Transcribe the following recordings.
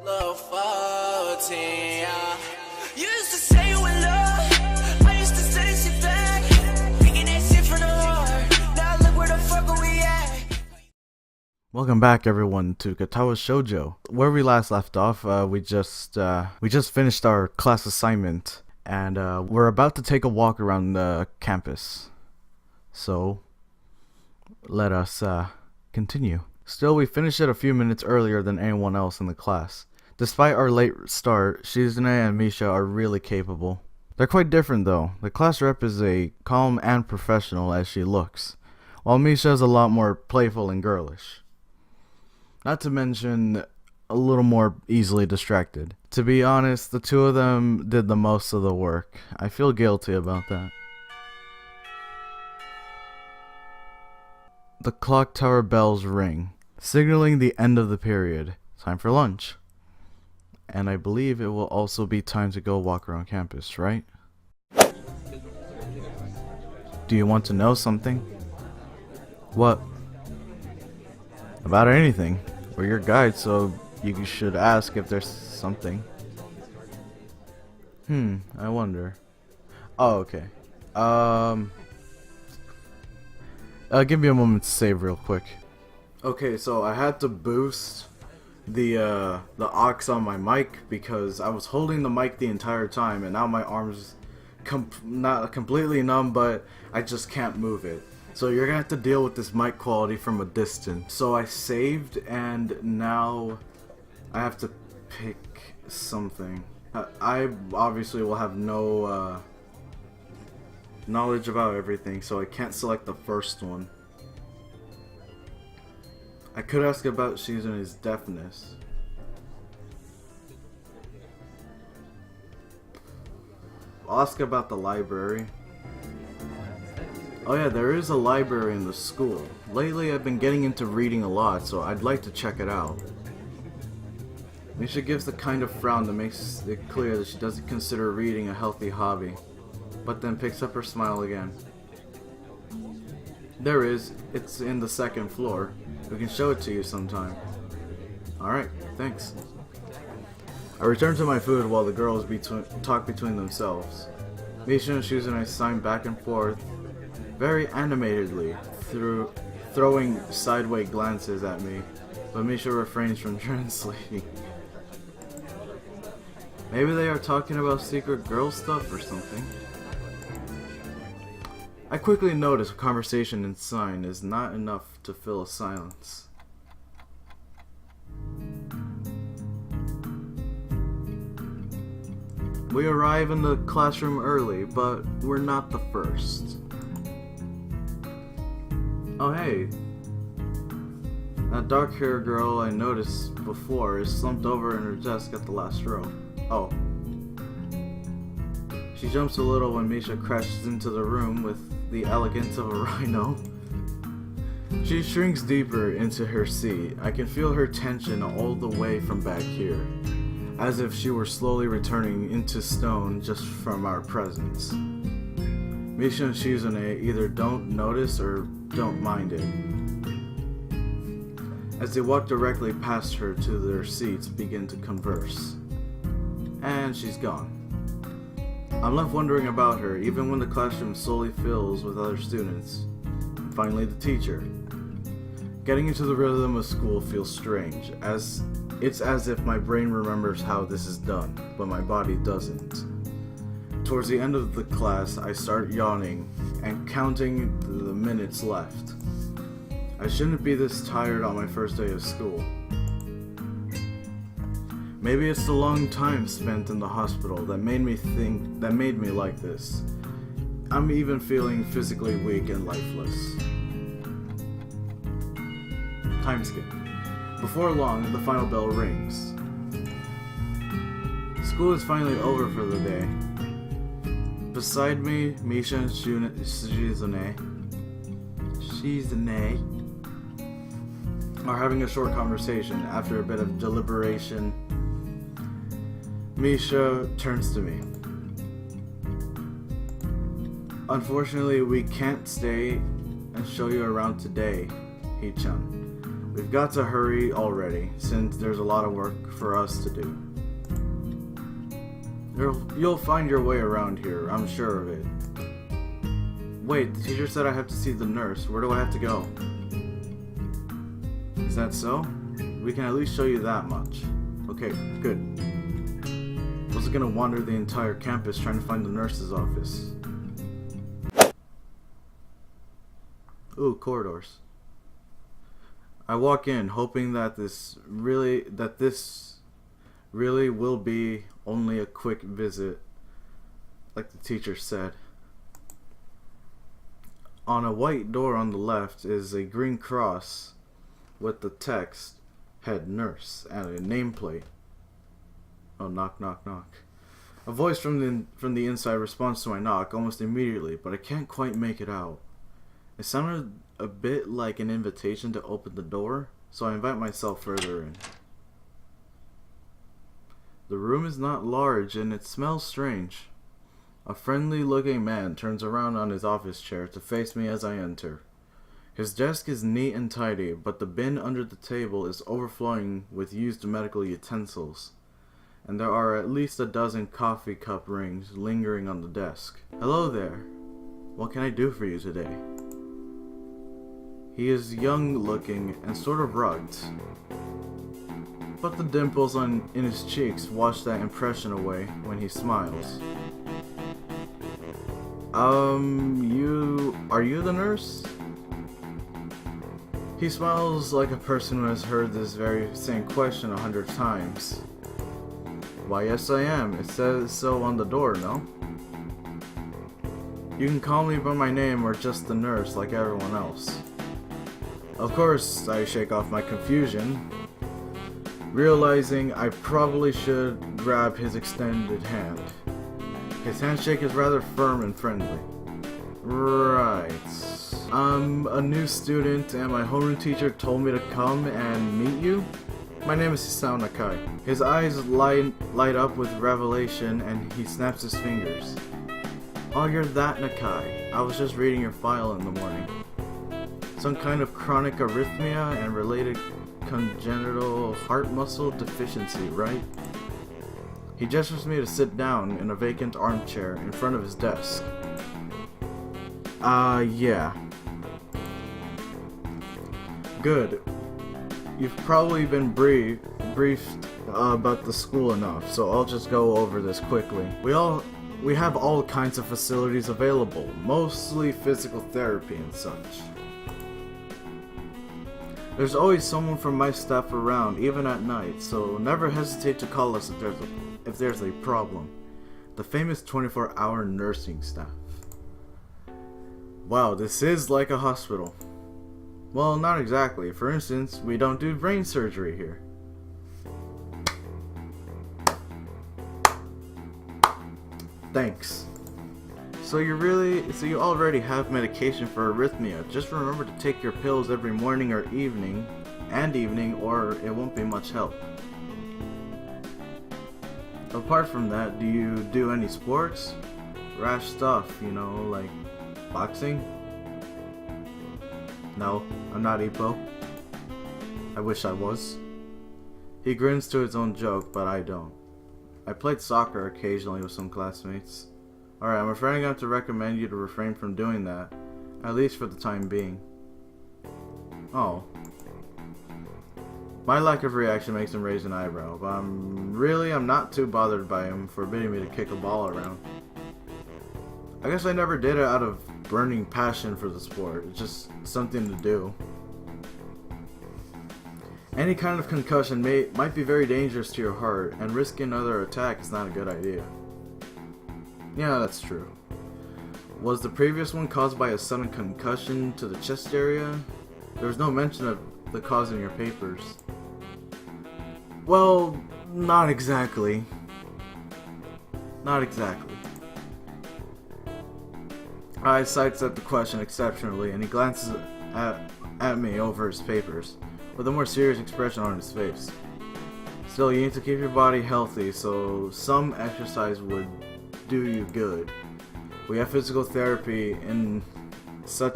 Little 14, yeah. You used to say you in love, I used to say shit back. Thinking that shit from the heart, now look where the fuck are we at. Welcome back everyone to Katawa Shoujo. Where we last left off, we just finished our class assignment and we're about to take a walk around the campus. So let us continue. Still, we finished it a few minutes earlier than anyone else in the class. Despite our late start, Shizune and Misha are really capable. They're quite different though. The class rep is a calm and professional as she looks, while Misha is a lot more playful and girlish. Not to mention, a little more easily distracted. To be honest, the two of them did the most of the work. I feel guilty about that. The clock tower bells ring, signaling the end of the period. Time for lunch. And I believe it will also be time to go walk around campus, right? Do you want to know something? What? About anything. We're your guide, so you should ask if there's something. I wonder. Oh, okay. Give me a moment to save real quick. Okay, so I had to boost the aux on my mic because I was holding the mic the entire time, and now my arm's not completely numb, but I just can't move it. So you're gonna have to deal with this mic quality from a distance. So I saved, and now I have to pick something. I obviously will have no knowledge about everything, so I can't select the first one. I could ask about Shizune's deafness. I'll ask about the library. Oh yeah, there is a library in the school. Lately I've been getting into reading a lot, so I'd like to check it out. Misha gives the kind of frown that makes it clear that she doesn't consider reading a healthy hobby, but then picks up her smile again. There is. It's in the second floor. We can show it to you sometime. Alright, thanks. I return to my food while the girls talk between themselves. Misha and Shizune sign back and forth very animatedly, throwing sideways glances at me, but Misha refrains from translating. Maybe they are talking about secret girl stuff or something. I quickly notice a conversation in sign is not enough to fill a silence. We arrive in the classroom early, but we're not the first. Oh hey, that dark-haired girl I noticed before is slumped over in her desk at the last row. Oh. She jumps a little when Misha crashes into the room with the elegance of a rhino. She shrinks deeper into her seat. I can feel her tension all the way from back here, as if she were slowly returning into stone just from our presence. Misha and Shizune either don't notice or don't mind it. As they walk directly past her to their seats, begin to converse. And she's gone. I'm left wondering about her, even when the classroom slowly fills with other students. And finally the teacher. Getting into the rhythm of school feels strange, as it's as if my brain remembers how this is done, but my body doesn't. Towards the end of the class, I start yawning and counting the minutes left. I shouldn't be this tired on my first day of school. Maybe it's the long time spent in the hospital that made me like this. I'm even feeling physically weak and lifeless. Time skip. Before long, the final bell rings. School is finally over for the day. Beside me, Misha and Shizune are having a short conversation. After a bit of deliberation, Misha turns to me. Unfortunately, we can't stay and show you around today, Hee-chan. We've got to hurry already, since there's a lot of work for us to do. You'll find your way around here, I'm sure of it. Wait, the teacher said I have to see the nurse. Where do I have to go? Is that so? We can at least show you that much. Okay, good. I wasn't gonna wander the entire campus trying to find the nurse's office. Ooh, corridors. I walk in, hoping that this really will be only a quick visit, like the teacher said. On a white door on the left is a green cross with the text "Head Nurse" and a nameplate. Oh, knock, knock, knock. A voice from the inside responds to my knock almost immediately, but I can't quite make it out. It sounded a bit like an invitation to open the door, so I invite myself further in. The room is not large and it smells strange. A friendly-looking man turns around on his office chair to face me as I enter. His desk is neat and tidy, but the bin under the table is overflowing with used medical utensils, and there are at least a dozen coffee cup rings lingering on the desk. Hello there. What can I do for you today? He is young-looking and sort of rugged, but the dimples in his cheeks wash that impression away when he smiles. Are you the nurse? He smiles like a person who has heard this very same question 100 times. Why, yes I am. It says so on the door, no? You can call me by my name or just the nurse like everyone else. Of course, I shake off my confusion, realizing I probably should grab his extended hand. His handshake is rather firm and friendly. Right. I'm a new student and my homeroom teacher told me to come and meet you. My name is Hisao Nakai. His eyes light up with revelation and he snaps his fingers. Oh, you're that Nakai. I was just reading your file in the morning. Some kind of chronic arrhythmia and related congenital heart muscle deficiency, right? He gestures me to sit down in a vacant armchair in front of his desk. Yeah. Good. You've probably been briefed about the school enough, so I'll just go over this quickly. We have all kinds of facilities available, mostly physical therapy and such. There's always someone from my staff around, even at night, so never hesitate to call us if there's a problem. The famous 24-hour nursing staff. Wow, this is like a hospital. Well, not exactly. For instance, we don't do brain surgery here. Thanks. So you already have medication for arrhythmia. Just remember to take your pills every morning or evening, or it won't be much help. Apart from that, do you do any sports? Rash stuff, like boxing? No, I'm not Ippo. I wish I was. He grins to his own joke, but I don't. I played soccer occasionally with some classmates. Alright, I'm afraid I'm going to have to recommend you to refrain from doing that, at least for the time being. Oh. My lack of reaction makes him raise an eyebrow, but I'm not too bothered by him forbidding me to kick a ball around. I guess I never did it out of burning passion for the sport. It's just something to do. Any kind of concussion might be very dangerous to your heart, and risking another attack is not a good idea. Yeah, that's true. Was the previous one caused by a sudden concussion to the chest area? There was no mention of the cause in your papers. Well, not exactly. Not exactly. I sidestepped the question exceptionally, and he glances at me over his papers, with a more serious expression on his face. Still, you need to keep your body healthy, so some exercise would do you good. We have physical therapy and such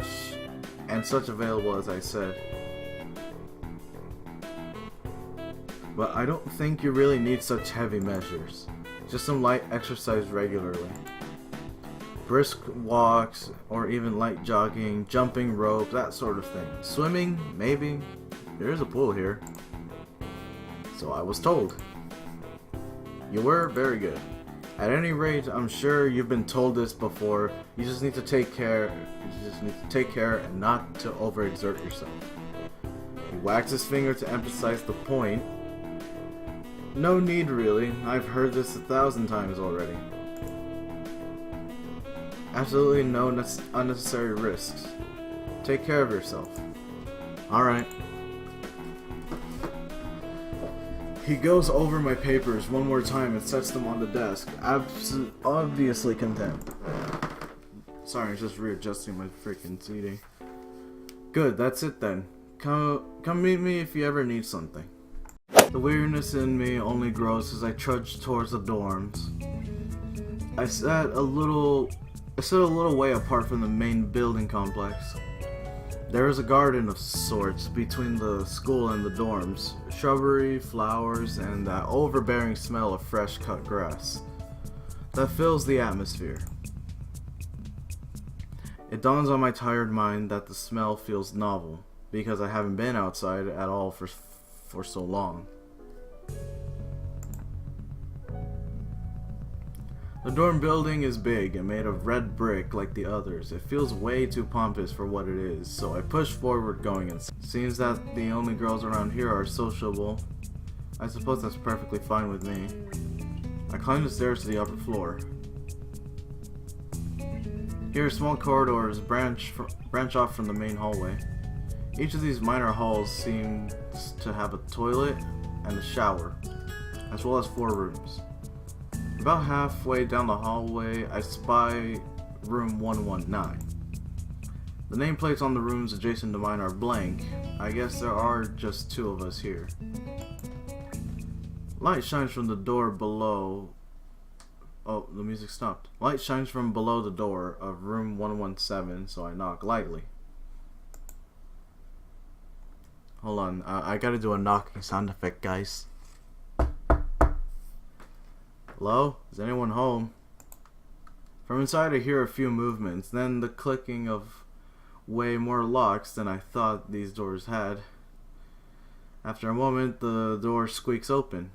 available, as I said. but I don't think you really need such heavy measures. Just some light exercise regularly. Brisk walks, or even light jogging, jumping rope, that sort of thing. Swimming, maybe. There is a pool here. So I was told. You were very good. At any rate, I'm sure you've been told this before. You just need to take care. And not to overexert yourself. He wagged his finger to emphasize the point. No need, really. I've heard this 1,000 times already. Absolutely no unnecessary risks. Take care of yourself. Alright. He goes over my papers one more time and sets them on the desk, obviously content. Sorry, I'm just readjusting my freaking CD. Good, that's it then. Come meet me if you ever need something. The weirdness in me only grows as I trudge towards the dorms. I sat a little way apart from the main building complex. There is a garden of sorts between the school and the dorms. Shrubbery, flowers, and that overbearing smell of fresh cut grass that fills the atmosphere. It dawns on my tired mind that the smell feels novel, because I haven't been outside at all for so long. The dorm building is big and made of red brick like the others. It feels way too pompous for what it is, so I push forward going inside. Seems that the only girls around here are sociable. I suppose that's perfectly fine with me. I climb the stairs to the upper floor. Here, small corridors branch off from the main hallway. Each of these minor halls seems to have a toilet and a shower, as well as 4 rooms. About halfway down the hallway, I spy room 119. The nameplates on the rooms adjacent to mine are blank. I guess there are just 2 of us here. Light shines from the door below. Oh, the music stopped. Light shines from below the door of room 117, so I knock lightly. Hold on, I gotta do a knocking sound effect, guys. Hello? Is anyone home? From inside I hear a few movements, then the clicking of way more locks than I thought these doors had. After a moment, the door squeaks open.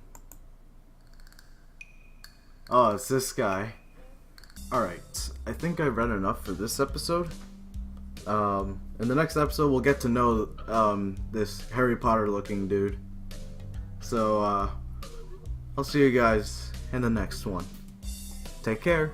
Oh, it's this guy. Alright, I think I've read enough for this episode. In the next episode, we'll get to know this Harry Potter looking dude. So, I'll see you guys in the next one. Take care.